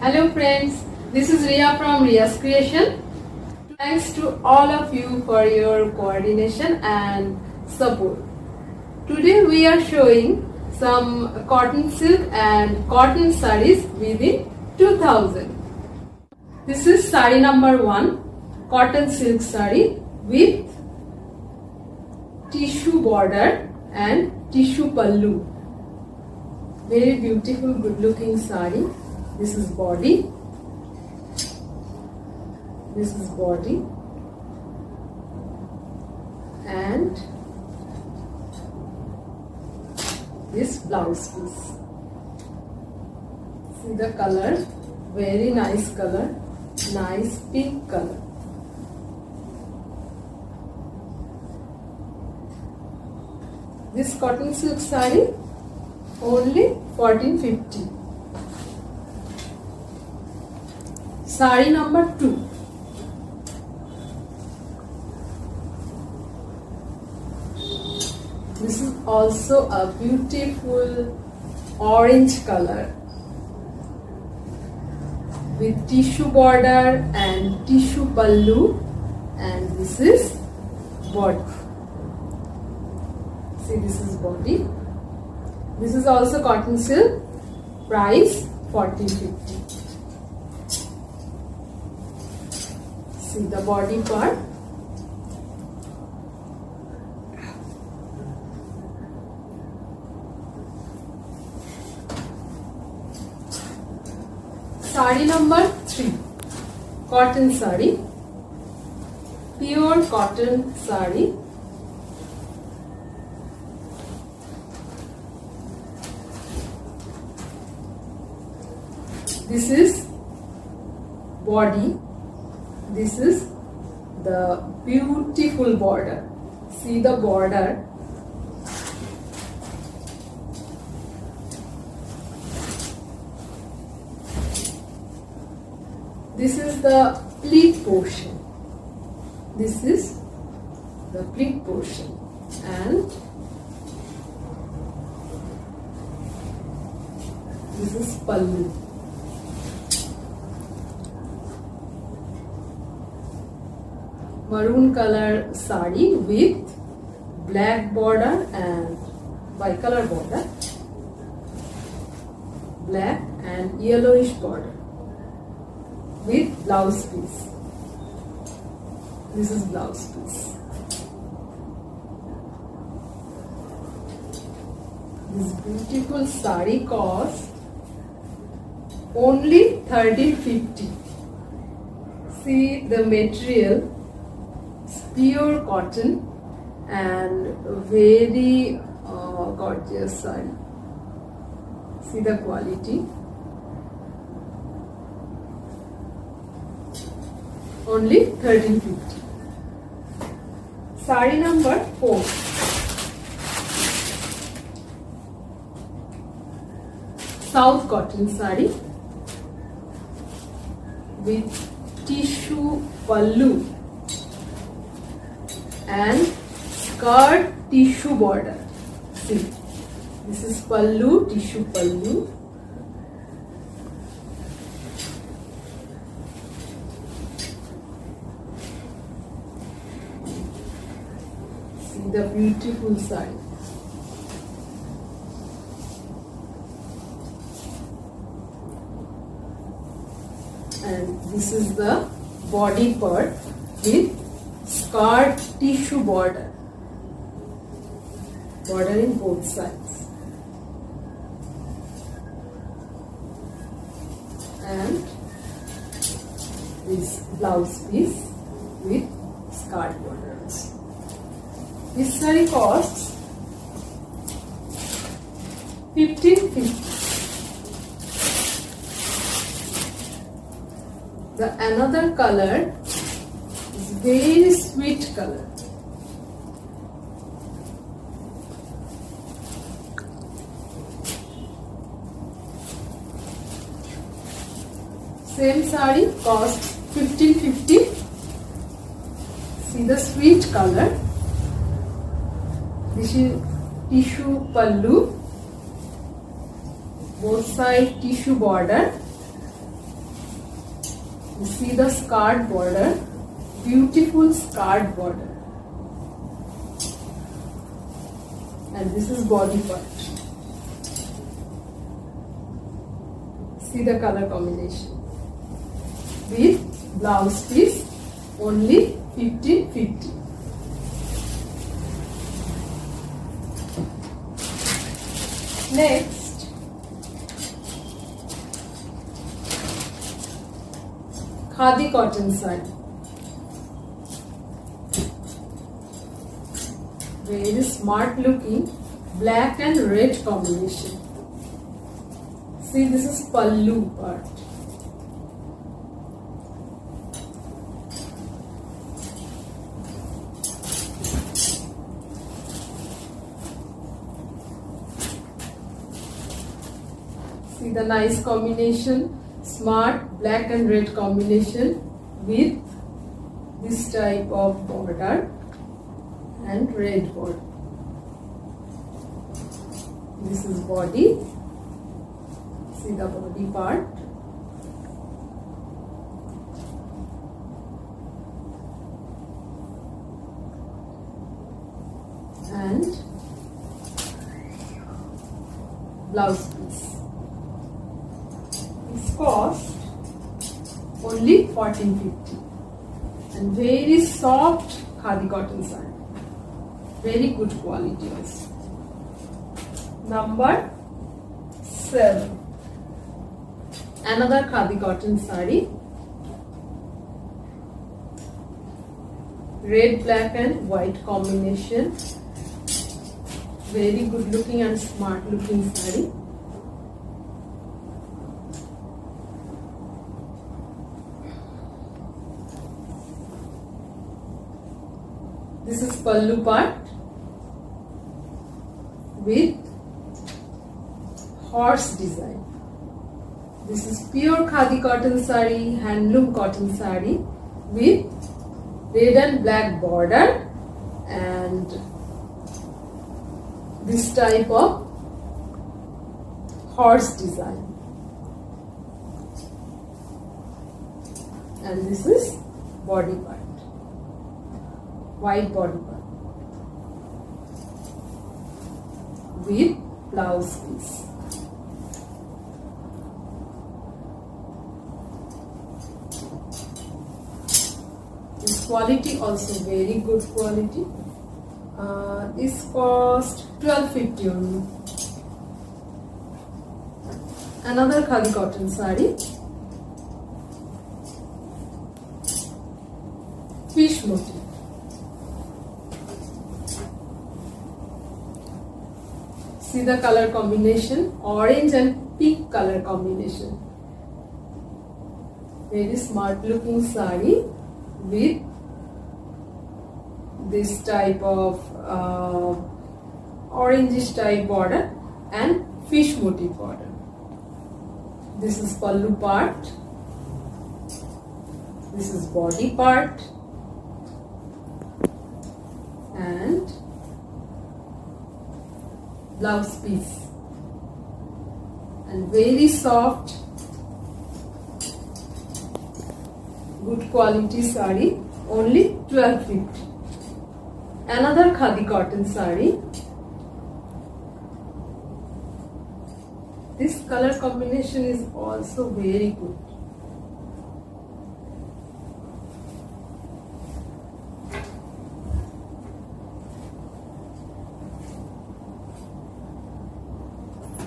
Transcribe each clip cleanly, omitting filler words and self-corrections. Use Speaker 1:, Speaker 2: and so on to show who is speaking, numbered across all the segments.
Speaker 1: Hello friends, this is Riya from Riya's Creation. Thanks to all of you for your coordination and support. Today we are showing some cotton silk and cotton sarees within 2000. This is saree number 1, cotton silk saree with tissue border and tissue pallu. Very beautiful, good looking saree. This is body. This is body. And this blouse piece. See the color, very nice color, nice pink color. This cotton silk saree only 1450. Saree number 2. This is also a beautiful orange color with tissue border and tissue pallu, and this is body. See, this is body. This is also cotton silk, price 1450. See the body part. Saree number 3, cotton saree, pure cotton saree. This is body. This is the beautiful border. See the border. This is the pleat portion. This is the pleat portion, and this is pallu. Maroon color saree with black border and bicolor border, black and yellowish border with blouse piece. This is blouse piece. This beautiful saree cost only 1350. See the material. Pure cotton and very gorgeous saree. See the quality. Only 1350. Saree number 4. South cotton saree with tissue pallu and skirt tissue border. See, this is pallu, tissue pallu. See the beautiful saree. And this is the body part with skirt tissue border in both sides, and this blouse piece with skirt borders. This saree costs 1550. The another color is very sweet color. Same saree costs 1550. See the sweet color. This is tissue pallu, both side tissue border, You see the skirt border, beautiful skirt border. And this is body part. See the color combination. With blouse piece only 1550. Next, khadi cotton sari. Very smart looking black and red combination. See, this is pallu part. See the nice combination, smart black and red combination with this type of border and red border. This is body. See the body part. And blouse piece. Its cost only 1450 and very soft khadi cotton sari. Very good quality also. Number 7. Another khadi cotton sari. Red, black and white combination. Very good looking and smart looking sari. This is pallu part with horse design. This is pure khadi cotton sari, handloom cotton sari with red and black border and this type of horse design. And this is body part, white body part with blouse piece. This quality also very good quality. This cost 1250 only. Another khadi cotton sari. Fish motif. See the color combination, orange and pink color combination. Very smart looking sari with this type of orangish type border and fish motif border. This is pallu part. This is body part and blouse piece. And very soft, good quality sari, only 1250. Another khadi cotton sari. This color combination is also very good.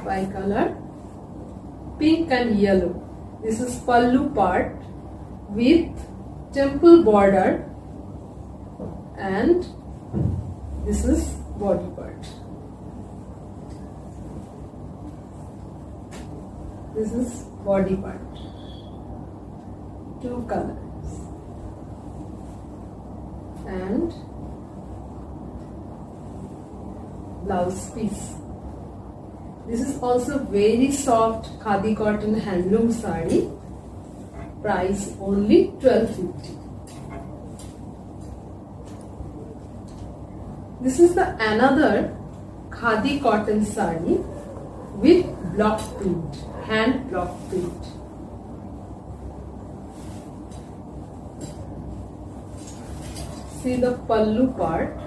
Speaker 1: Bi-color, pink and yellow. This is pallu part with temple border and this is body part. This is body part. Two colors and blouse piece. This is also very soft khadi cotton handloom sari. Price only 1250. This is the another khadi cotton sari with block print, hand block print. See the pallu part.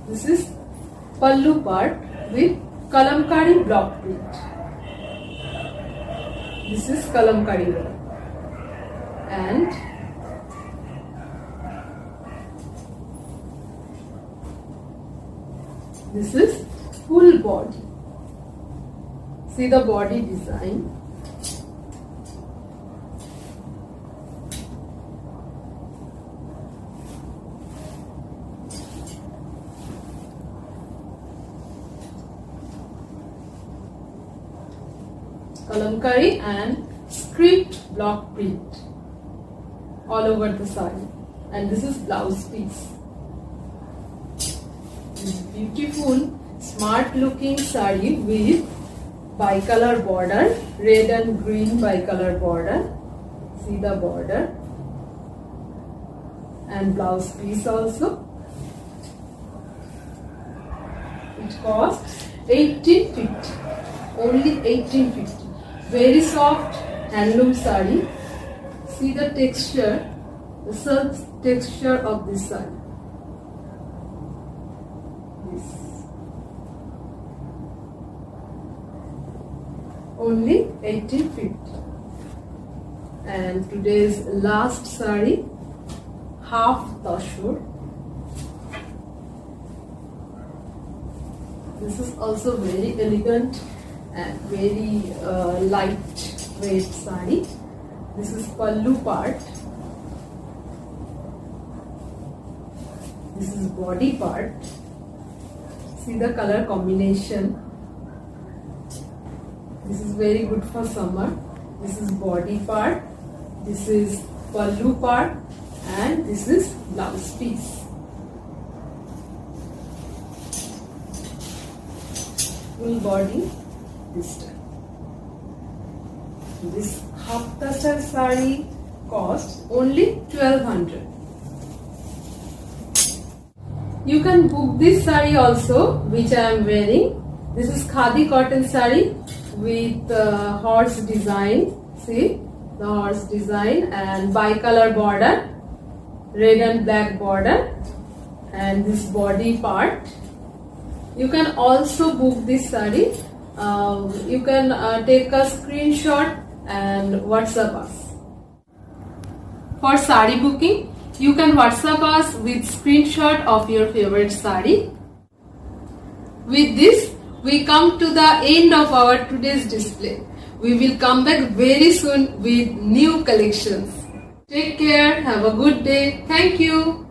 Speaker 1: This is pallu part with kalamkari block print. This is kalamkari work. And this is full body. See the body design. Kalamkari and script block print all over the sari, and this is blouse piece. This beautiful smart looking sari with bicolor border, red and green bicolor border. See the border and blouse piece also. It costs 1850, only 1850. Very soft handloom sari. See the texture, the silk texture of this sari. This. Only 1850. And today's last sari, half tashur. This is also very elegant and very lightweight sari. This is pallu part. This is body part. See the color combination. This is very good for summer. This is body part. This is pallu part, and this is blouse piece. Full body. This time. This half tasar sari costs only 1200. You can book this sari also, which I am wearing. This is khadi cotton sari with horse design. See the horse design and bicolor border, red and black border, and this body part. You can also book this sari. You can take a screenshot and WhatsApp us. For sari booking, you can WhatsApp us with screenshot of your favorite sari. With this, we come to the end of our today's display. We will come back very soon with new collections. Take care. Have a good day. Thank you.